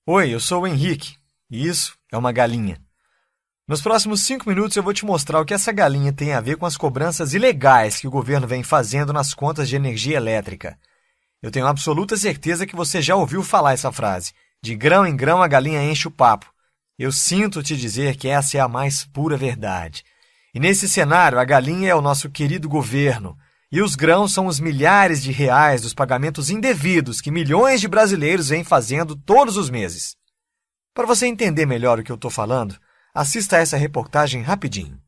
Oi, eu sou o Henrique, e isso é uma galinha. Nos próximos 5 minutos eu vou te mostrar o que essa galinha tem a ver com as cobranças ilegais que o governo vem fazendo nas contas de energia elétrica. Eu tenho absoluta certeza que você já ouviu falar essa frase. De grão em grão a galinha enche o papo. Eu sinto te dizer que essa é a mais pura verdade. E nesse cenário, a galinha é o nosso querido governo. E os grãos são os milhares de reais dos pagamentos indevidos que milhões de brasileiros vêm fazendo todos os meses. Para você entender melhor o que eu estou falando, assista a essa reportagem rapidinho.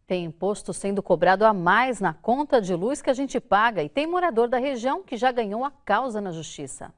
Tem imposto sendo cobrado a mais na conta de luz que a gente paga e tem morador da região que já ganhou a causa na justiça.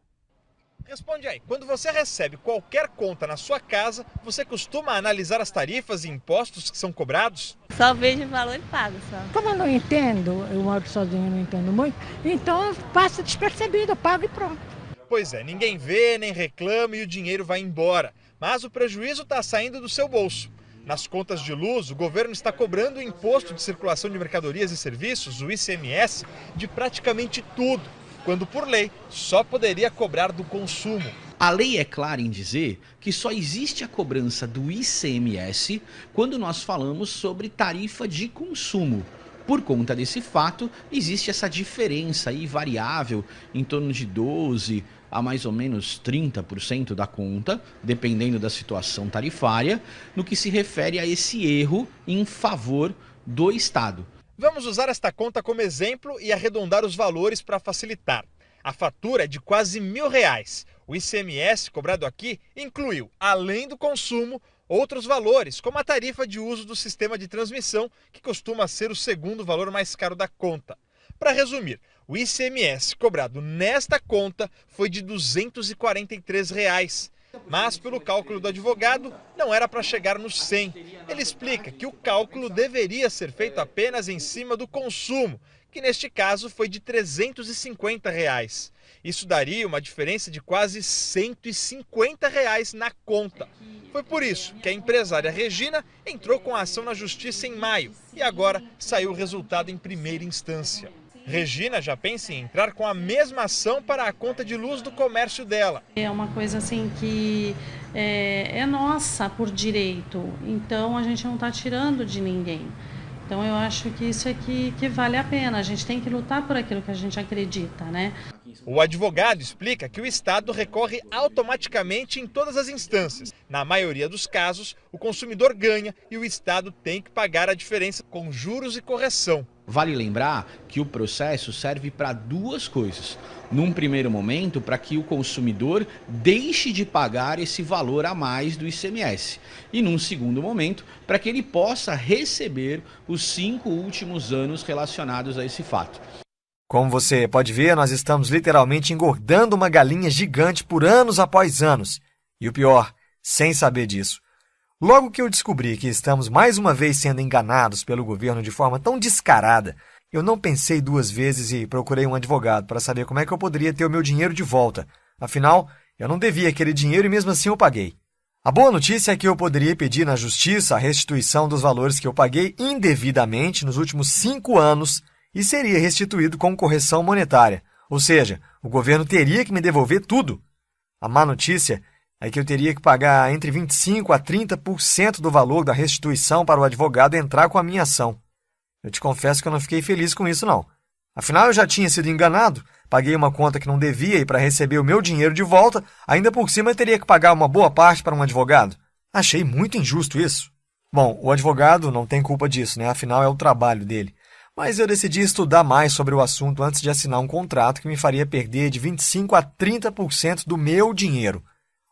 Responde aí, quando você recebe qualquer conta na sua casa, você costuma analisar as tarifas e impostos que são cobrados? Só vejo o valor e pago só. Como eu não entendo, eu moro sozinho, não entendo muito, então passa despercebido, eu pago e pronto. Pois é, ninguém vê, nem reclama e o dinheiro vai embora. Mas o prejuízo está saindo do seu bolso. Nas contas de luz, o governo está cobrando o Imposto de Circulação de Mercadorias e Serviços, o ICMS, de praticamente tudo, quando por lei só poderia cobrar do consumo. A lei é clara em dizer que só existe a cobrança do ICMS quando nós falamos sobre tarifa de consumo. Por conta desse fato, existe essa diferença aí variável em torno de 12% a mais ou menos 30% da conta, dependendo da situação tarifária, no que se refere a esse erro em favor do Estado. Vamos usar esta conta como exemplo e arredondar os valores para facilitar. A fatura é de quase R$1.000. O ICMS cobrado aqui incluiu, além do consumo, outros valores, como a tarifa de uso do sistema de transmissão, que costuma ser o segundo valor mais caro da conta. Para resumir, o ICMS cobrado nesta conta foi de R$243. Mas, pelo cálculo do advogado, não era para chegar nos 100. Ele explica que o cálculo deveria ser feito apenas em cima do consumo, que neste caso foi de R$350. Isso daria uma diferença de quase R$150 na conta. Foi por isso que a empresária Regina entrou com a ação na justiça em maio e agora saiu o resultado em primeira instância. Regina já pensa em entrar com a mesma ação para a conta de luz do comércio dela. É uma coisa assim que é nossa por direito, então a gente não está tirando de ninguém. Então eu acho que isso é que vale a pena, a gente tem que lutar por aquilo que a gente acredita, né? O advogado explica que o Estado recorre automaticamente em todas as instâncias. Na maioria dos casos, o consumidor ganha e o Estado tem que pagar a diferença com juros e correção. Vale lembrar que o processo serve para duas coisas. Num primeiro momento, para que o consumidor deixe de pagar esse valor a mais do ICMS. E num segundo momento, para que ele possa receber os 5 últimos anos relacionados a esse fato. Como você pode ver, nós estamos literalmente engordando uma galinha gigante por anos após anos. E o pior, sem saber disso. Logo que eu descobri que estamos mais uma vez sendo enganados pelo governo de forma tão descarada, eu não pensei 2 vezes e procurei um advogado para saber como é que eu poderia ter o meu dinheiro de volta. Afinal, eu não devia aquele dinheiro e mesmo assim eu paguei. A boa notícia é que eu poderia pedir na justiça a restituição dos valores que eu paguei indevidamente nos últimos 5 anos e seria restituído com correção monetária. Ou seja, o governo teria que me devolver tudo. A má notícia é que eu teria que pagar entre 25% a 30% do valor da restituição para o advogado entrar com a minha ação. Eu te confesso que eu não fiquei feliz com isso, não. Afinal, eu já tinha sido enganado, paguei uma conta que não devia e para receber o meu dinheiro de volta, ainda por cima eu teria que pagar uma boa parte para um advogado. Achei muito injusto isso. Bom, o advogado não tem culpa disso, né? Afinal, é o trabalho dele. Mas eu decidi estudar mais sobre o assunto antes de assinar um contrato que me faria perder de 25% a 30% do meu dinheiro.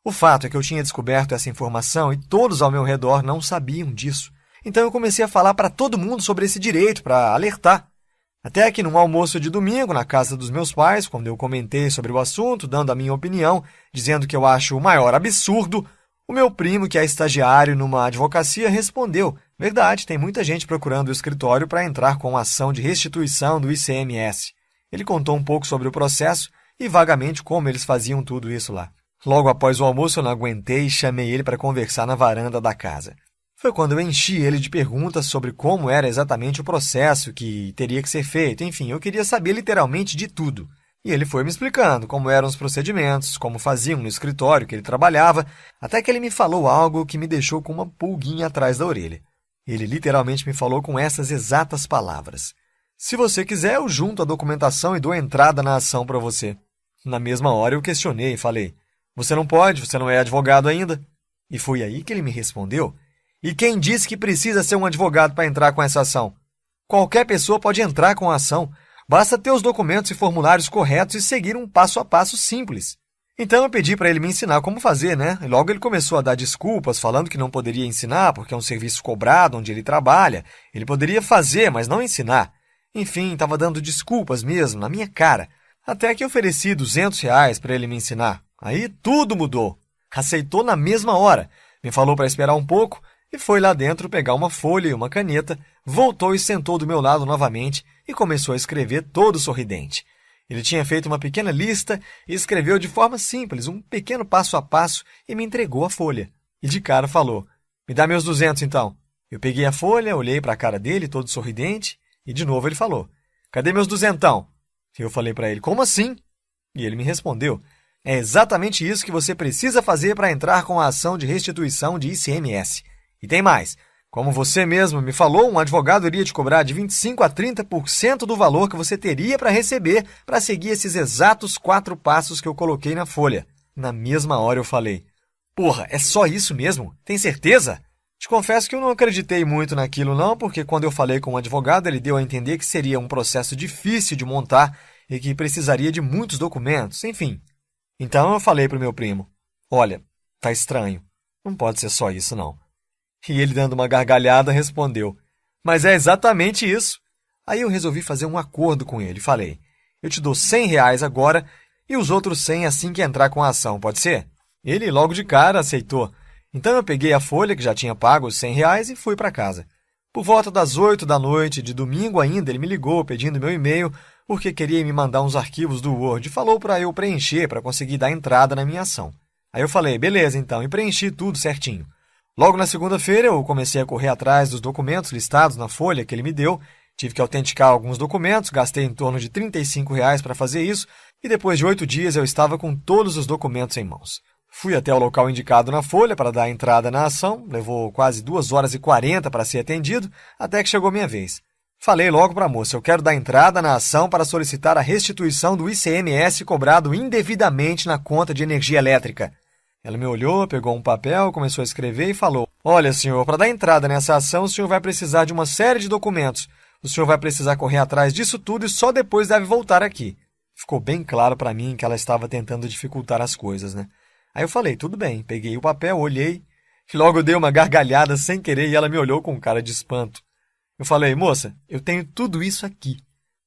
O fato é que eu tinha descoberto essa informação e todos ao meu redor não sabiam disso. Então eu comecei a falar para todo mundo sobre esse direito, para alertar. Até que num almoço de domingo, na casa dos meus pais, quando eu comentei sobre o assunto, dando a minha opinião, dizendo que eu acho o maior absurdo, o meu primo, que é estagiário numa advocacia, respondeu: verdade, tem muita gente procurando o escritório para entrar com ação de restituição do ICMS. Ele contou um pouco sobre o processo e vagamente como eles faziam tudo isso lá. Logo após o almoço eu não aguentei e chamei ele para conversar na varanda da casa. Foi quando eu enchi ele de perguntas sobre como era exatamente o processo que teria que ser feito. Enfim, eu queria saber literalmente de tudo. E ele foi me explicando como eram os procedimentos, como faziam no escritório que ele trabalhava, até que ele me falou algo que me deixou com uma pulguinha atrás da orelha. Ele literalmente me falou com essas exatas palavras: se você quiser, eu junto a documentação e dou entrada na ação para você. Na mesma hora eu questionei e falei: você não pode, você não é advogado ainda. E foi aí que ele me respondeu: e quem disse que precisa ser um advogado para entrar com essa ação? Qualquer pessoa pode entrar com a ação. Basta ter os documentos e formulários corretos e seguir um passo a passo simples. Então eu pedi para ele me ensinar como fazer, né? E logo ele começou a dar desculpas, falando que não poderia ensinar porque é um serviço cobrado onde ele trabalha. Ele poderia fazer, mas não ensinar. Enfim, estava dando desculpas mesmo, na minha cara. Até que ofereci R$200 para ele me ensinar. Aí tudo mudou. Aceitou na mesma hora. Me falou para esperar um pouco e foi lá dentro pegar uma folha e uma caneta, voltou e sentou do meu lado novamente e começou a escrever todo sorridente. Ele tinha feito uma pequena lista e escreveu de forma simples, um pequeno passo a passo, e me entregou a folha. E de cara falou: me dá meus 200 então. Eu peguei a folha, olhei para a cara dele, todo sorridente, e de novo ele falou: cadê meus 200? Eu falei para ele: como assim? E ele me respondeu: é exatamente isso que você precisa fazer para entrar com a ação de restituição de ICMS. E tem mais. Como você mesmo me falou, um advogado iria te cobrar de 25% a 30% do valor que você teria para receber para seguir esses exatos 4 passos que eu coloquei na folha. Na mesma hora eu falei: porra, é só isso mesmo? Tem certeza? Te confesso que eu não acreditei muito naquilo não, porque quando eu falei com o advogado, ele deu a entender que seria um processo difícil de montar e que precisaria de muitos documentos, enfim. Então eu falei para o meu primo: olha, tá estranho, não pode ser só isso não. E ele, dando uma gargalhada, respondeu: mas é exatamente isso. Aí eu resolvi fazer um acordo com ele. Falei: eu te dou R$100 agora e os outros 100 assim que entrar com a ação, pode ser? Ele logo de cara aceitou. Então eu peguei a folha que já tinha pago os R$100 e fui para casa. Por volta das 8 da noite, de domingo ainda, ele me ligou pedindo meu e-mail porque queria me mandar uns arquivos do Word e falou para eu preencher para conseguir dar entrada na minha ação. Aí eu falei: beleza então, e preenchi tudo certinho. Logo na segunda-feira, eu comecei a correr atrás dos documentos listados na folha que ele me deu. Tive que autenticar alguns documentos, gastei em torno de R$35 para fazer isso, e depois de 8 dias eu estava com todos os documentos em mãos. Fui até o local indicado na folha para dar entrada na ação, levou quase 2 horas e 40 para ser atendido, até que chegou minha vez. Falei logo para a moça: eu quero dar entrada na ação para solicitar a restituição do ICMS cobrado indevidamente na conta de energia elétrica. Ela me olhou, pegou um papel, começou a escrever e falou: olha, senhor, para dar entrada nessa ação, o senhor vai precisar de uma série de documentos. O senhor vai precisar correr atrás disso tudo e só depois deve voltar aqui. Ficou bem claro para mim que ela estava tentando dificultar as coisas, né? Aí eu falei: tudo bem. Peguei o papel, olhei, e logo dei uma gargalhada sem querer e ela me olhou com cara de espanto. Eu falei: moça, eu tenho tudo isso aqui.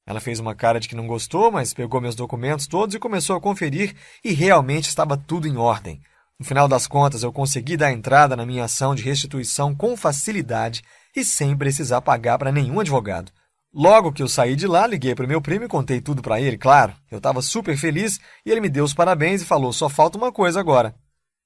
Ela fez uma cara de que não gostou, mas pegou meus documentos todos e começou a conferir e realmente estava tudo em ordem. No final das contas, eu consegui dar entrada na minha ação de restituição com facilidade e sem precisar pagar para nenhum advogado. Logo que eu saí de lá, liguei para o meu primo e contei tudo para ele, claro. Eu estava super feliz e ele me deu os parabéns e falou: só falta uma coisa agora.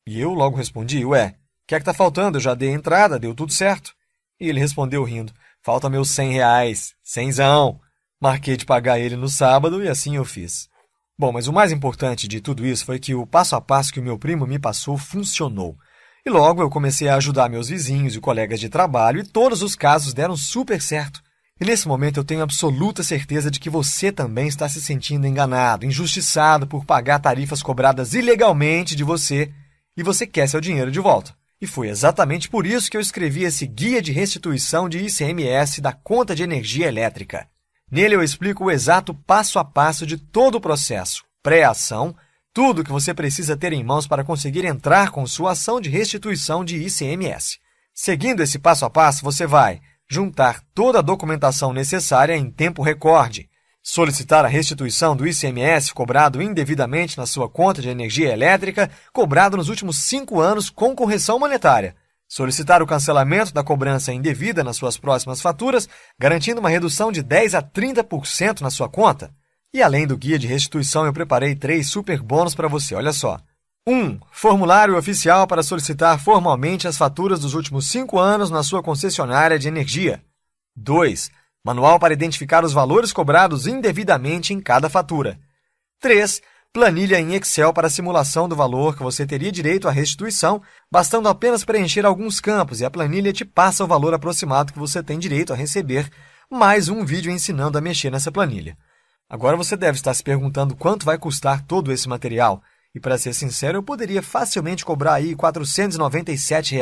E eu logo respondi: ué, o que é que tá faltando? Eu já dei a entrada, deu tudo certo. E ele respondeu rindo: falta meus R$100, 100zão. Marquei de pagar ele no sábado e assim eu fiz. Bom, mas o mais importante de tudo isso foi que o passo a passo que o meu primo me passou funcionou. E logo eu comecei a ajudar meus vizinhos e colegas de trabalho e todos os casos deram super certo. E nesse momento eu tenho absoluta certeza de que você também está se sentindo enganado, injustiçado por pagar tarifas cobradas ilegalmente de você e você quer seu dinheiro de volta. E foi exatamente por isso que eu escrevi esse Guia de Restituição de ICMS da Conta de Energia Elétrica. Nele eu explico o exato passo a passo de todo o processo, pré-ação, tudo o que você precisa ter em mãos para conseguir entrar com sua ação de restituição de ICMS. Seguindo esse passo a passo, você vai juntar toda a documentação necessária em tempo recorde, solicitar a restituição do ICMS cobrado indevidamente na sua conta de energia elétrica, cobrado nos últimos 5 anos com correção monetária, solicitar o cancelamento da cobrança indevida nas suas próximas faturas, garantindo uma redução de 10% a 30% na sua conta. E além do guia de restituição, eu preparei 3 super bônus para você, olha só. 1. Formulário oficial para solicitar formalmente as faturas dos últimos 5 anos na sua concessionária de energia. 2. Manual para identificar os valores cobrados indevidamente em cada fatura. 3. Planilha em Excel para simulação do valor que você teria direito à restituição, bastando apenas preencher alguns campos e a planilha te passa o valor aproximado que você tem direito a receber, mais um vídeo ensinando a mexer nessa planilha. Agora você deve estar se perguntando quanto vai custar todo esse material. E para ser sincero, eu poderia facilmente cobrar aí R$ 497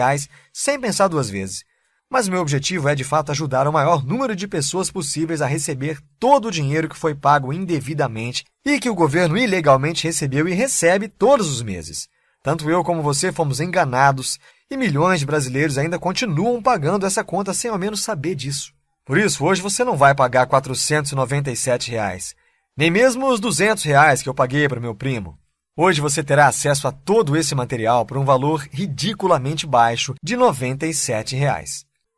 sem pensar duas vezes. Mas meu objetivo é de fato ajudar o maior número de pessoas possíveis a receber todo o dinheiro que foi pago indevidamente e que o governo ilegalmente recebeu e recebe todos os meses. Tanto eu como você fomos enganados e milhões de brasileiros ainda continuam pagando essa conta sem ao menos saber disso. Por isso, hoje você não vai pagar R$ 497, nem mesmo os R$ 200 que eu paguei para o meu primo. Hoje você terá acesso a todo esse material por um valor ridiculamente baixo de R$ 97.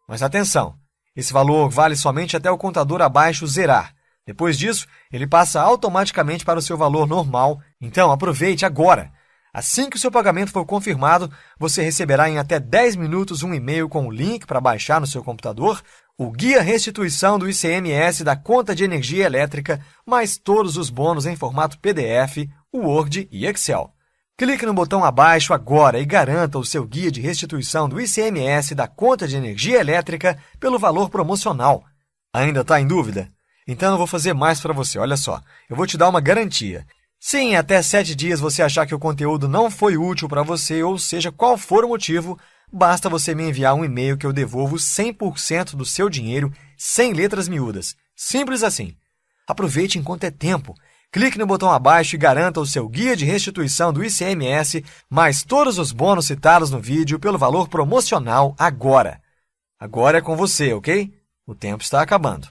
Mas atenção, esse valor vale somente até o contador abaixo zerar. Depois disso, ele passa automaticamente para o seu valor normal, então aproveite agora! Assim que o seu pagamento for confirmado, você receberá em até 10 minutos um e-mail com o link para baixar no seu computador o Guia Restituição do ICMS da Conta de Energia Elétrica, mais todos os bônus em formato PDF, Word e Excel. Clique no botão abaixo agora e garanta o seu guia de restituição do ICMS da Conta de Energia Elétrica pelo valor promocional. Ainda está em dúvida? Então eu vou fazer mais para você, olha só. Eu vou te dar uma garantia. Se em até 7 dias você achar que o conteúdo não foi útil para você, ou seja, qual for o motivo, basta você me enviar um e-mail que eu devolvo 100% do seu dinheiro, sem letras miúdas. Simples assim. Aproveite enquanto é tempo. Clique no botão abaixo e garanta o seu guia de restituição do ICMS, mais todos os bônus citados no vídeo pelo valor promocional agora. Agora é com você, ok? O tempo está acabando.